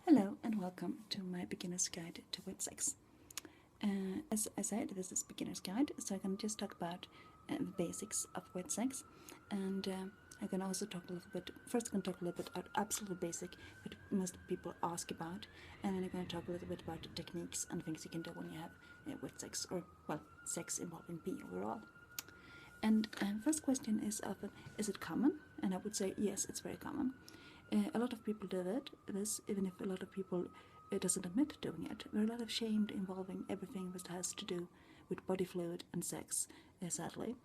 Hello and welcome to my beginner's guide to wet sex. As I said, this is beginner's guide, so I can just talk about the basics of wet sex, and I can also talk a little bit. First, I can talk a little bit about absolute basic, what most people ask about, and then I'm going to talk a little bit about the techniques and things you can do when you have wet sex, or sex involving pee overall. And first question is often, is it common? And I would say yes, it's very common. A lot of people do this, even if a lot of people doesn't admit doing it. There are a lot of shame involving everything that has to do with body fluid and sex, sadly.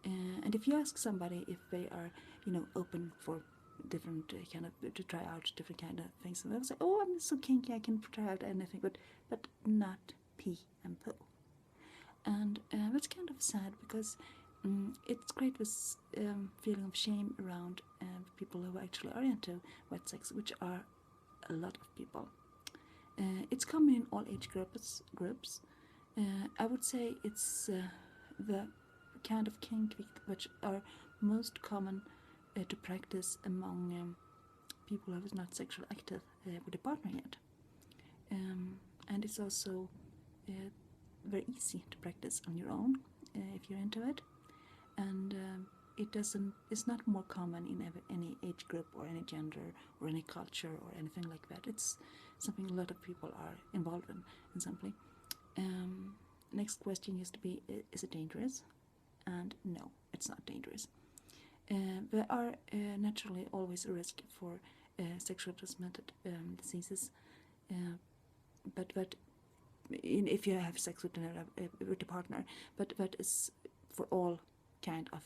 And if you ask somebody if they are, open for different to try out different kind of things, and they'll say, "Oh, I'm so kinky, I can try out anything," but not pee and poo. And that's kind of sad because it's great this feeling of shame around people who actually are into wet sex, which are a lot of people. It's common in all age groups. I would say it's the kind of kink which are most common to practice among people who are not sexually active with a partner yet. And it's also very easy to practice on your own if you're into it. And it's not more common in any age group or any gender or any culture or anything like that. It's something a lot of people are involved in simply. Next question used to be, is it dangerous? And no, it's not dangerous. There are naturally always a risk for sexually transmitted diseases, but if you have sex with a partner, but that is for all kind of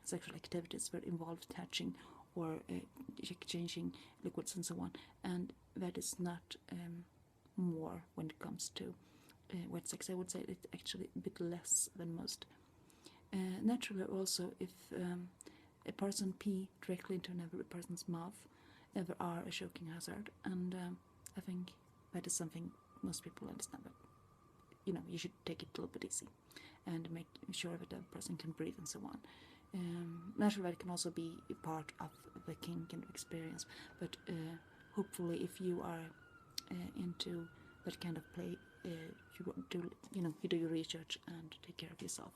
sexual activities that involve touching or exchanging liquids and so on, and that is not more when it comes to wet sex. I would say it's actually a bit less than most. Naturally, also, if a person pee directly into another person's mouth, there are a choking hazard, and I think that is something most people understand. But you should take it a little bit easy and make sure that the person can breathe and so on. Naturally, that can also be a part of the kink and experience, but hopefully, if you are into that kind of play, you do your research and take care of yourself.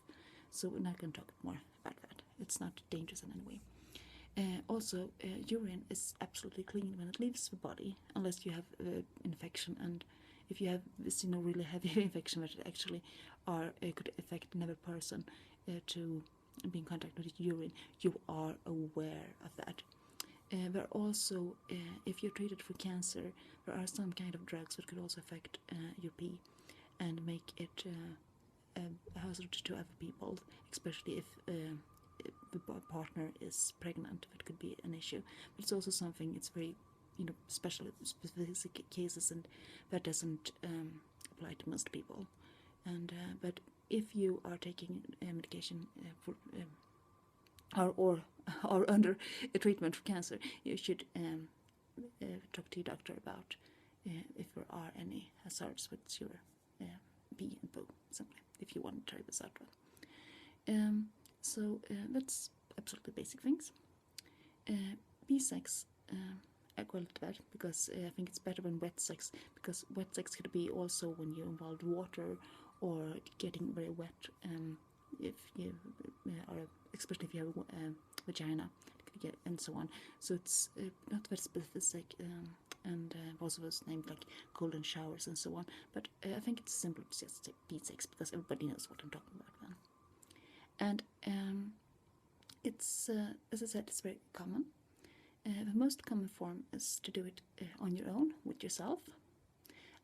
So we're not going to talk more about that. It's not dangerous in any way. Also, urine is absolutely clean when it leaves the body, unless you have infection, and if you have this, really heavy infection that actually could affect another person to be in contact with urine, you are aware of that. There are also, if you're treated for cancer, there are some kind of drugs that could also affect your pee and make it a hazard to other people, especially if the partner is pregnant. That could be an issue. But it's also something, it's very specific cases, and that doesn't apply to most people. And but if you are taking medication for or under a treatment for cancer, you should talk to your doctor about if there are any hazards with your pee and poo, simply, if you want to try this out one. So that's absolutely basic things. Pee sex, I call it that because I think it's better than wet sex, because wet sex could be also when you involve water or getting very wet, if you are, especially if you have a vagina, and so on. So it's not very specific, and also was named like golden showers and so on. But I think it's simpler to just say pee sex because everybody knows what I'm talking about then. And it's as I said, it's very common. The most common form is to do it on your own, with yourself.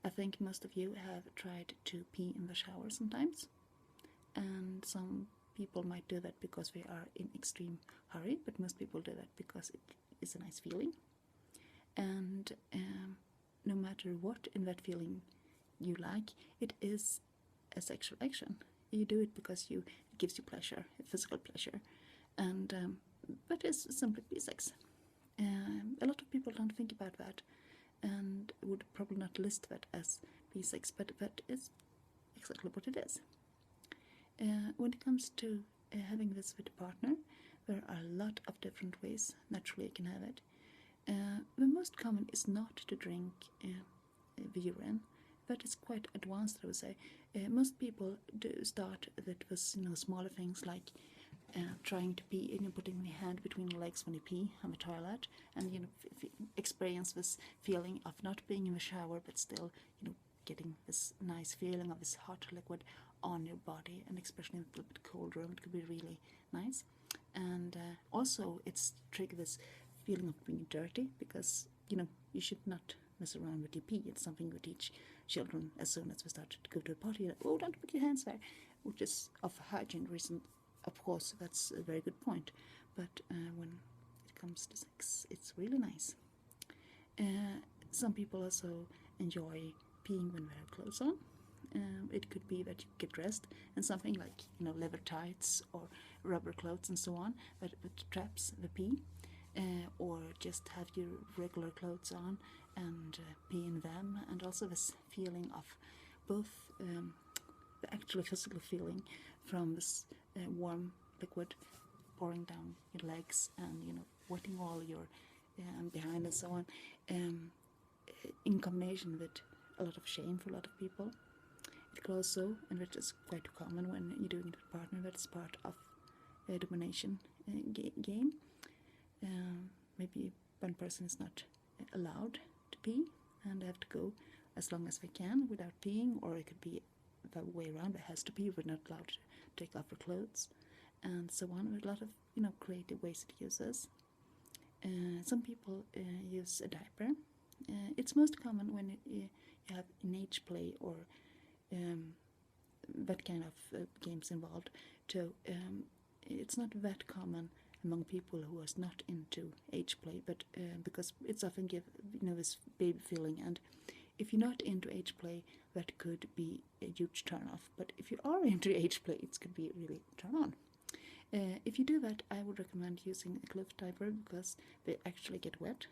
I think most of you have tried to pee in the shower sometimes, and some people might do that because they are in extreme hurry, but most people do that because it is a nice feeling. And no matter what in that feeling you like, it is a sexual action. You do it because it gives you pleasure, physical pleasure, and that is simply pee sex. A lot of people don't think about that and would probably not list that as pee sex, but that is exactly what it is. When it comes to having this with a partner, there are a lot of different ways naturally you can have it. The most common is not to drink the urine. That is quite advanced, I would say. Most people do start that with smaller things like trying to pee, putting the hand between the legs when you pee on the toilet, and experience this feeling of not being in the shower, but still getting this nice feeling of this hot liquid on your body, and especially in a little bit cold room, it could be really nice. And also, it's trigger this feeling of being dirty, because you should not mess around with your pee. It's something we teach children as soon as we start to go to a potty. Oh, don't put your hands there, which is of hygiene reason. Of course, that's a very good point. But when it comes to sex, it's really nice. Some people also enjoy peeing when they have clothes on. It could be that you get dressed in something like leather tights or rubber clothes and so on that traps the pee, or just have your regular clothes on and pee in them, and also this feeling of both the actual physical feeling from this warm liquid pouring down your legs and wetting all your behind and so on, in combination with a lot of shame for a lot of people. It could also, and which is quite common when you're doing it with a partner, that's part of a domination game. Maybe one person is not allowed to pee and they have to go as long as they can without peeing, or it could be the way around, it has to pee, we're not allowed to take off our clothes, and so on. With a lot of creative ways to use this. Some people use a diaper. It's most common when you have age play or that kind of games involved. So it's not that common among people who are not into age play, but because it's often give this baby feeling, and if you're not into age play, that could be a huge turn off. But if you are into age play, it could be really turn on. If you do that, I would recommend using a cloth diaper, because they actually get wet.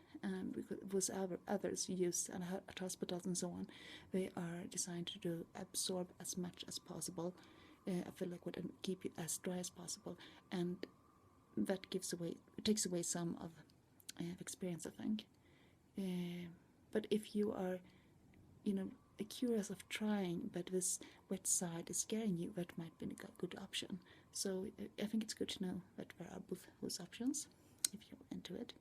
Because others use at hospitals and so on, they are designed to absorb as much as possible of the liquid and keep it as dry as possible, and that takes away some of the experience, I think. But if you are, curious of trying, but this wet side is scaring you, that might be a good option. So I think it's good to know that there are both those options if you're into it.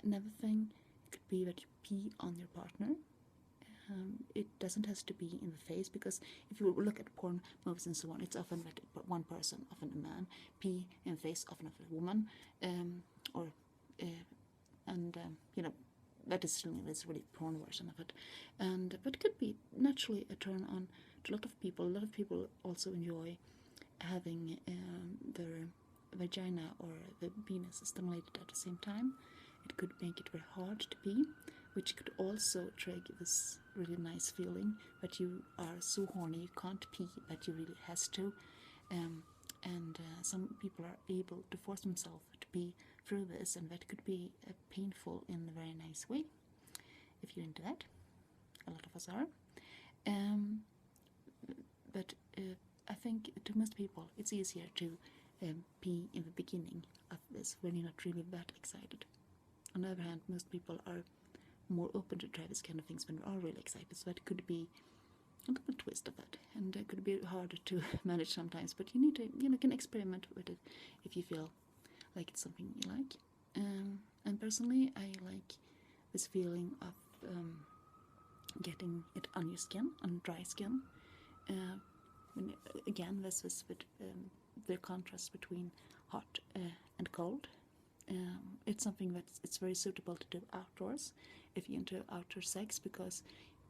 Another thing could be that you pee on your partner. It doesn't have to be in the face, because if you look at porn movies and so on, it's often that one person, often a man, pee in the face, often of a woman, that is this really porn version of it, and that could be naturally a turn on to a lot of people. A lot of people also enjoy having their vagina or the penis stimulated at the same time. It could make it very hard to pee, which could also trigger this really nice feeling that you are so horny you can't pee, but you really has to. Some people are able to force themselves to pee through this, and that could be painful in a very nice way. If you're into that, a lot of us are. But I think to most people it's easier to pee in the beginning of this when you're not really that excited. On the other hand, most people are more open to try this kind of things when we are really excited, so that could be a little twist of that, and it could be harder to manage sometimes, but you need to can experiment with it if you feel like it's something you like. And personally, I like this feeling of getting it on your skin, on dry skin. Again, this is with the contrast between hot and cold. It's something that it's very suitable to do outdoors if you're into outdoor sex, because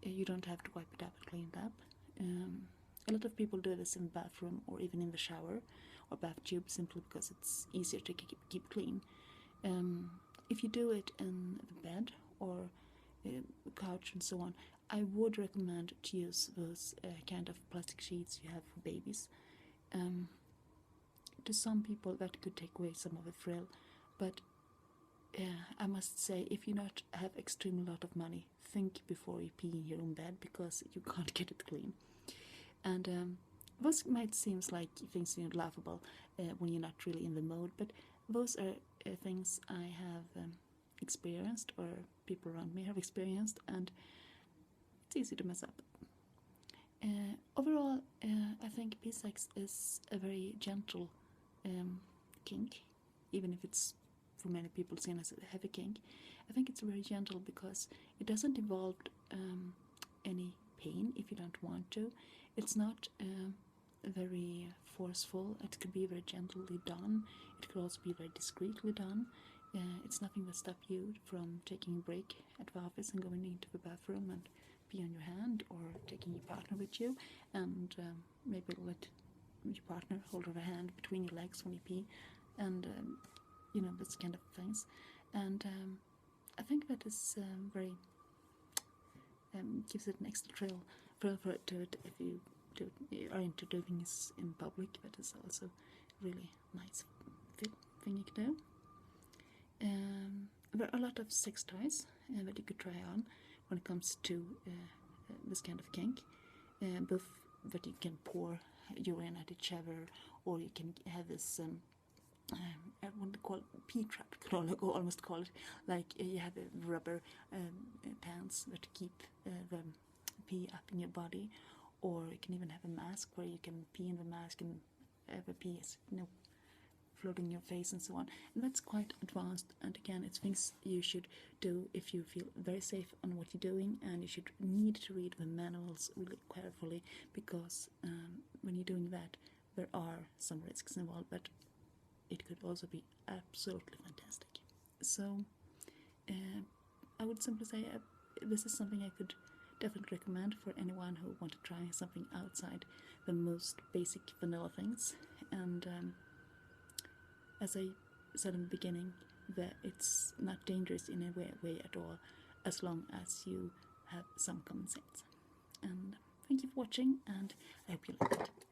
you don't have to wipe it up and clean it up. A lot of people do this in the bathroom or even in the shower or bath tube, simply because it's easier to keep clean. If you do it in the bed or couch and so on, I would recommend to use those kind of plastic sheets you have for babies. To some people that could take away some of the thrill, but I must say, if you not have extremely lot of money, think before you pee in your own bed, because you can't get it clean. And those might seem like things laughable when you're not really in the mode, but those are things I have experienced, or people around me have experienced, and it's easy to mess up. Overall, I think P6 is a very gentle kink, even if it's for many people seen as a heavy kink. I think it's very gentle because it doesn't involve any pain if you don't want to. It's not very forceful. It could be very gently done. It could also be very discreetly done. It's nothing that stops you from taking a break at the office and going into the bathroom and pee on your hand, or taking your partner with you and maybe let your partner hold her hand between your legs when you pee, and this kind of things. And I think that is very gives it an extra thrill for it to it. If you are into doing this in public, that is also a really nice thing you can do. There are a lot of sex toys that you could try on when it comes to this kind of kink. Both that you can pour urine at each other, or you can have this what they call pee-trap, almost call it, like you have rubber pants that keep the pee up in your body, or you can even have a mask where you can pee in the mask and have a pee floating in your face and so on. And that's quite advanced, and again, it's things you should do if you feel very safe on what you're doing, and you should need to read the manuals really carefully, because when you're doing that, there are some risks involved, but it could also be absolutely fantastic. So I would simply say this is something I could definitely recommend for anyone who wants to try something outside the most basic vanilla things. And as I said in the beginning, that it's not dangerous in a way at all, as long as you have some common sense. And thank you for watching, and I hope you liked it.